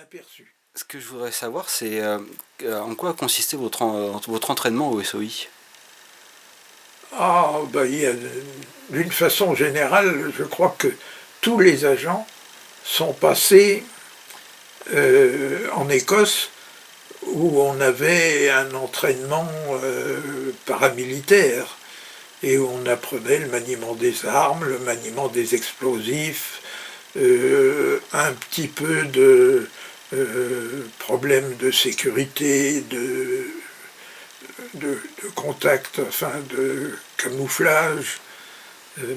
aperçu. Ce que je voudrais savoir, c'est en quoi consistait votre entraînement au SOI? Ah, ben, d'une façon générale, je crois que tous les agents sont passés en Écosse où on avait un entraînement paramilitaire et où on apprenait le maniement des armes, le maniement des explosifs, un petit peu de problèmes de sécurité, de contact, enfin de camouflage,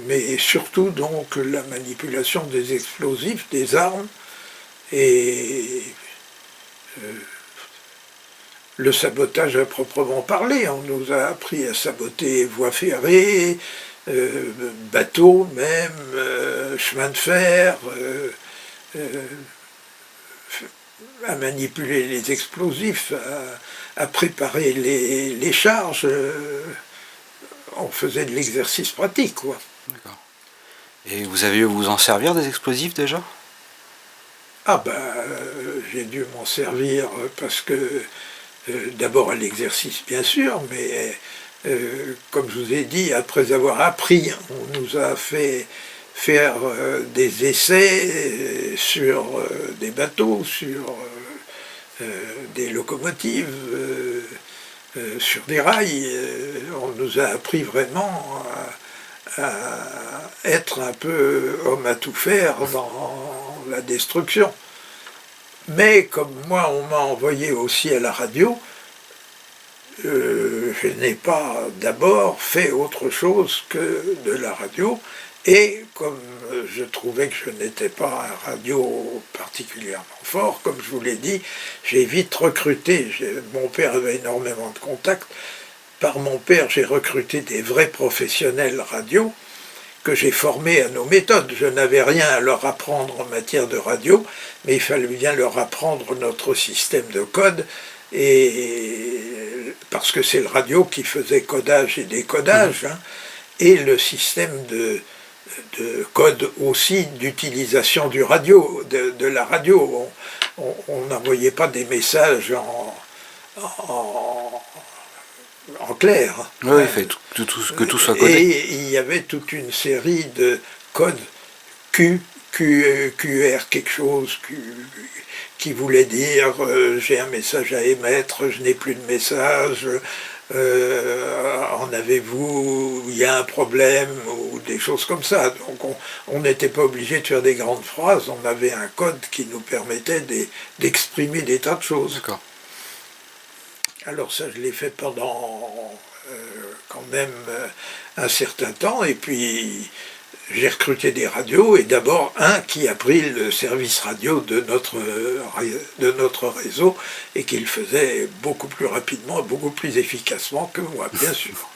mais surtout donc la manipulation des explosifs, des armes, et le sabotage à proprement parler. On nous a appris à saboter voies ferrées, bateaux même, chemin de fer, à manipuler les explosifs, à préparer les charges. On faisait de l'exercice pratique, quoi. D'accord. Et vous avez eu à vous en servir des explosifs déjà? Ah ben, j'ai dû m'en servir parce que, d'abord à l'exercice bien sûr, mais comme je vous ai dit, après avoir appris, on nous a fait faire des essais sur des bateaux, sur des locomotives, sur des rails. On nous a appris vraiment à être un peu homme à tout faire dans la destruction. Mais comme moi, on m'a envoyé aussi à la radio, je n'ai pas d'abord fait autre chose que de la radio, et comme je trouvais que je n'étais pas un radio particulièrement fort, comme je vous l'ai dit, j'ai vite recruté, mon père avait énormément de contacts, par mon père j'ai recruté des vrais professionnels radio, que j'ai formés à nos méthodes. Je n'avais rien à leur apprendre en matière de radio, mais il fallait bien leur apprendre notre système de code, et parce que c'est le radio qui faisait codage et décodage, hein, et le système de code aussi d'utilisation du radio, de la radio. On n'envoyait pas des messages en clair. Oui, il fait que tout soit codé. Et il y avait toute une série de codes QR quelque chose, qui voulait dire j'ai un message à émettre, je n'ai plus de message, en avez-vous, il y a un problème, ou des choses comme ça. Donc on n'était pas obligé de faire des grandes phrases, on avait un code qui nous permettait d'exprimer des tas de choses. D'accord. Alors ça, je l'ai fait pendant quand même un certain temps, et puis j'ai recruté des radios, et d'abord un qui a pris le service radio de notre réseau, et qui le faisait beaucoup plus rapidement, beaucoup plus efficacement que moi, bien sûr.